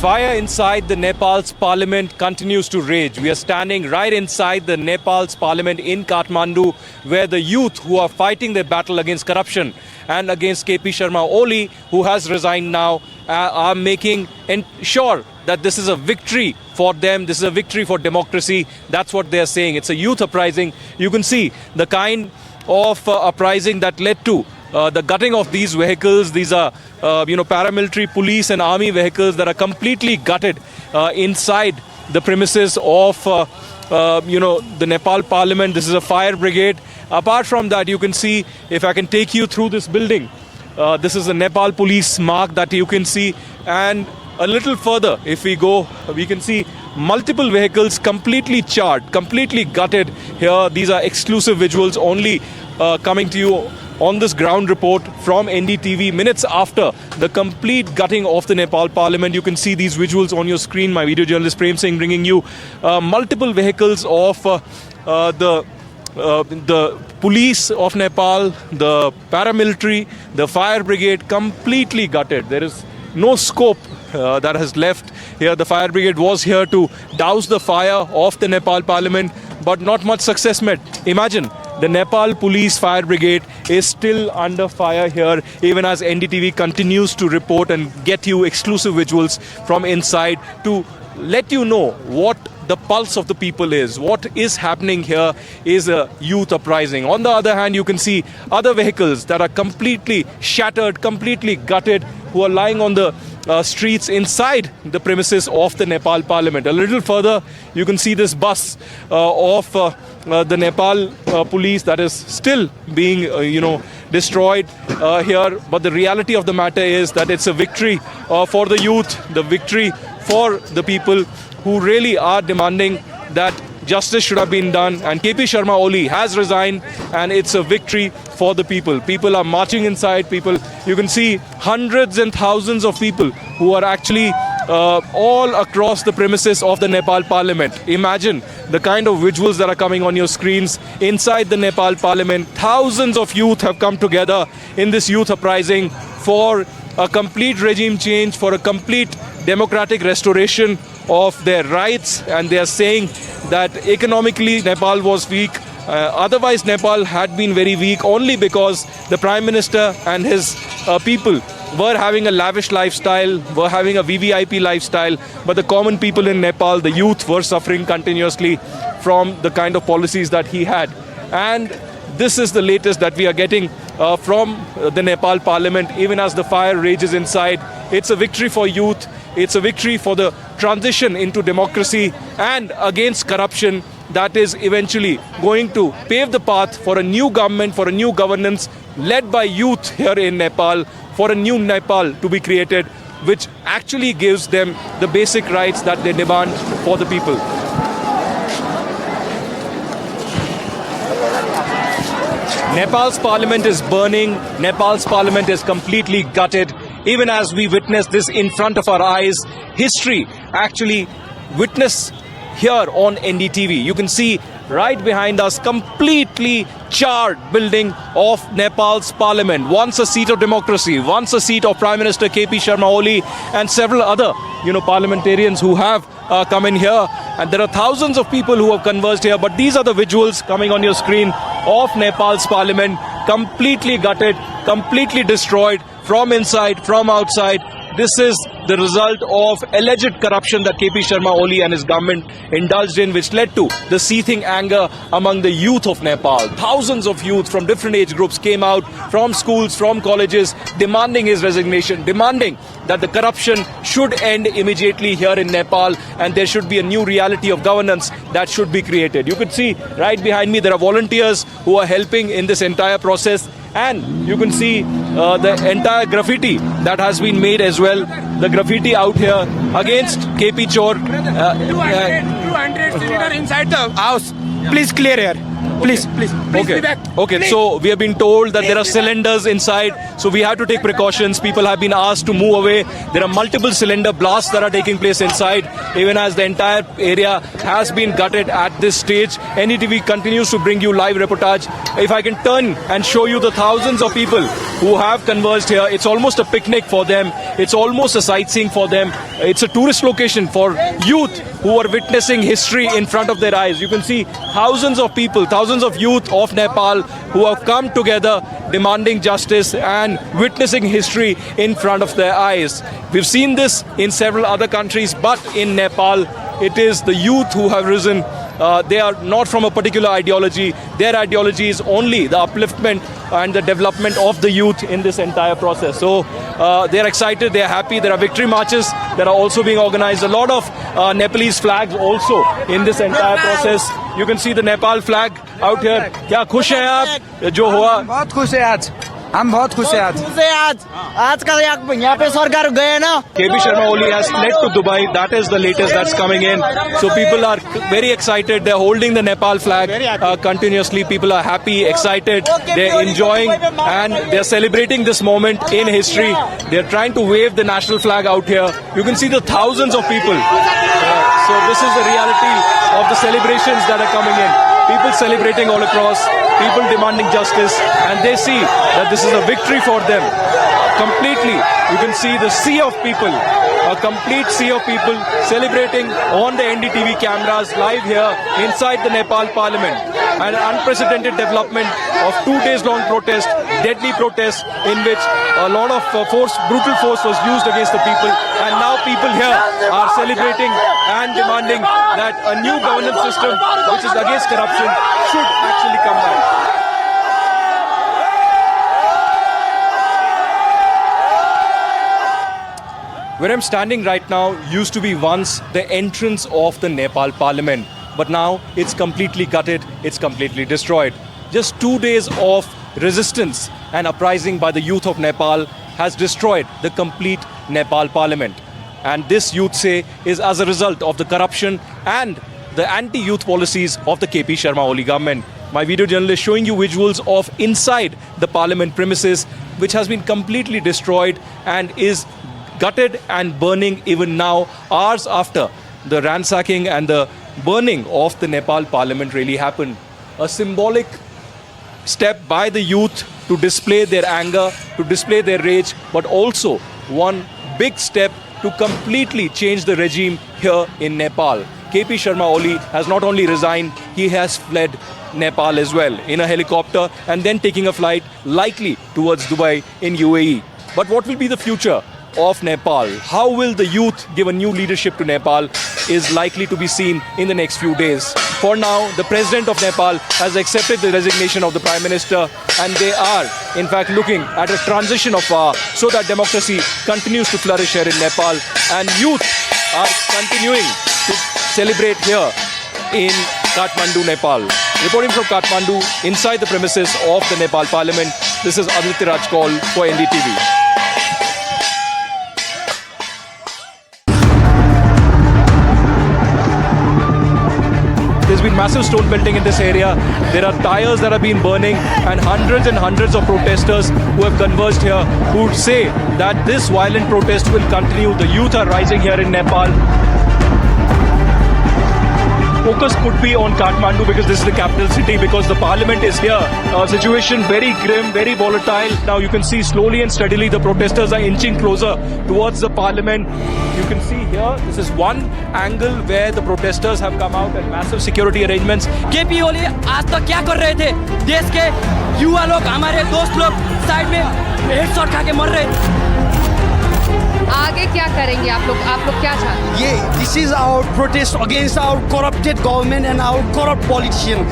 fire inside the Nepal's parliament continues to rage. We are standing right inside the Nepal's parliament in Kathmandu, where the youth who are fighting their battle against corruption and against KP Sharma Oli, who has resigned now, are making sure that this is a victory for them. This is a victory for democracy. That's what they are saying. It's a youth uprising. You can see the kind of uprising that led to the gutting of these vehicles. These are, paramilitary, police and army vehicles that are completely gutted inside the premises of, the Nepal Parliament. This is a fire brigade. Apart from that, you can see, if I can take you through this building, this is the Nepal police mark that you can see. And a little further, if we go, we can see multiple vehicles completely charred, completely gutted here. These are exclusive visuals only coming to you on this ground report from NDTV minutes after the complete gutting of the Nepal Parliament. You can see these visuals on your screen. My video journalist Prem Singh bringing you multiple vehicles of the police of Nepal, the paramilitary, the fire brigade, completely gutted. There is no scope that has left here. The fire brigade was here to douse the fire of the Nepal Parliament, but not much success met. Imagine, the Nepal Police Fire Brigade is still under fire here, even as NDTV continues to report and get you exclusive visuals from inside to let you know what the pulse of the people is. What is happening here is a youth uprising. On the other hand, you can see other vehicles that are completely shattered, completely gutted, who are lying on the streets inside the premises of the Nepal Parliament. A little further, you can see this bus of the Nepal police that is still being, destroyed here. But the reality of the matter is that it's a victory for the youth, the victory for the people who really are demanding that justice should have been done. And KP Sharma Oli has resigned, and it's a victory for the people. People are marching inside. You can see hundreds and thousands of people who are actually all across the premises of the Nepal Parliament. Imagine the kind of visuals that are coming on your screens inside the Nepal Parliament. Thousands of youth have come together in this youth uprising for a complete regime change, for a complete democratic restoration of their rights. And they are saying that economically Nepal was weak. Otherwise Nepal had been very weak only because the Prime Minister and his people were having a lavish lifestyle, were having a VVIP lifestyle. But the common people in Nepal, the youth, were suffering continuously from the kind of policies that he had. And this is the latest that we are getting from the Nepal Parliament, even as the fire rages inside. It's a victory for youth. It's a victory for the transition into democracy and against corruption that is eventually going to pave the path for a new government, for a new governance led by youth here in Nepal, for a new Nepal to be created, which actually gives them the basic rights that they demand for the people. Nepal's parliament is burning. Nepal's parliament is completely gutted. Even as we witness this in front of our eyes, history actually witness here on NDTV. You can see right behind us, completely charred building of Nepal's parliament. Once a seat of democracy, once a seat of Prime Minister KP Sharma Oli and several other, parliamentarians who have come in here. And there are thousands of people who have converged here. But these are the visuals coming on your screen of Nepal's parliament, completely gutted, completely destroyed from inside, from outside. This is the result of alleged corruption that KP Sharma Oli and his government indulged in, which led to the seething anger among the youth of Nepal. Thousands of youth from different age groups came out from schools, from colleges, demanding his resignation, demanding that the corruption should end immediately here in Nepal, and there should be a new reality of governance that should be created. You could see right behind me there are volunteers who are helping in this entire process. And you can see the entire graffiti that has been made as well. The graffiti out here against KP Chor. 200 cylinder inside the house. Please clear here. Please, please, please Okay. be back. Okay. Please. So we have been told that there are cylinders inside. So we have to take precautions. People have been asked to move away. There are multiple cylinder blasts that are taking place inside, even as the entire area has been gutted at this stage. NDTV continues to bring you live reportage. If I can turn and show you the thousands of people who have converged here, it's almost a picnic for them. It's almost a sightseeing for them. It's a tourist location for youth who are witnessing history in front of their eyes. You can see thousands of people, thousands of youth of Nepal who have come together demanding justice and witnessing history in front of their eyes. We've seen this in several other countries, but in Nepal, it is the youth who have risen. They are not from a particular ideology. Their ideology is only the upliftment and the development of the youth in this entire process. So they're excited, they're happy. There are victory marches that are also being organized. A lot of Nepalese flags also in this entire process. You can see the Nepal flag out here. क्या खुश हैं आप जो हुआ? बहुत खुश है आज हम बहुत खुश है आज आज का यहाँ पे सरकार गए ना KP Sharma Oli has fled to Dubai. That is the latest that's coming in. So people are very excited. They're holding the Nepal flag continuously. People are happy, excited. They're enjoying and they're celebrating this moment in history. They're trying to wave the national flag out here. You can see the thousands of people. So this is the reality of the celebrations that are coming in. People celebrating all across, people demanding justice, and they see that this is a victory for them. Completely, you can see the sea of people, a complete sea of people celebrating on the NDTV cameras live here inside the Nepal Parliament. An unprecedented development of 2 days long protest, deadly protest in which a lot of brutal force was used against the people, and now people here are celebrating and demanding that a new governance system which is against corruption should actually come back. Where I'm standing right now used to be once the entrance of the Nepal Parliament, but now it's completely gutted, it's completely destroyed. Just 2 days of resistance and uprising by the youth of Nepal has destroyed the complete Nepal Parliament. And this, youth say, is as a result of the corruption and the anti-youth policies of the KP Sharma Oli government. My video journalist showing you visuals of inside the Parliament premises, which has been completely destroyed and is gutted and burning even now, hours after the ransacking and the burning of the Nepal Parliament really happened. A symbolic step by the youth to display their anger, to display their rage, but also one big step to completely change the regime here in Nepal. KP Sharma Oli has not only resigned, he has fled Nepal as well in a helicopter and then taking a flight likely towards Dubai in UAE. But what will be the future of Nepal? How will the youth give a new leadership to Nepal is likely to be seen in the next few days. For now, the president of Nepal has accepted the resignation of the prime minister, and they are in fact looking at a transition of power so that democracy continues to flourish here in Nepal, and youth are continuing to celebrate here in Kathmandu, Nepal. Reporting from Kathmandu, inside the premises of the Nepal Parliament, this is Aditya Raj Kaul for NDTV. There's been massive stone pelting in this area. There are tires that have been burning, and hundreds of protesters who have converged here who say that this violent protest will continue. The youth are rising here in Nepal. Focus could be on Kathmandu because this is the capital city, because the parliament is here. Situation very grim, very volatile. Now you can see slowly and steadily the protesters are inching closer towards the parliament. You can see here, this is one angle where the protesters have come out and massive security arrangements. KP Oli आज तक क्या कर रहे थे? देश के युवा लोग, हमारे दोस्त लोग साइड में हेडशॉट खा के मर रहे थे. आगे क्या करेंगे आप लोग क्या चाहते हैं? This is our protest against our corrupted government and our corrupt politicians.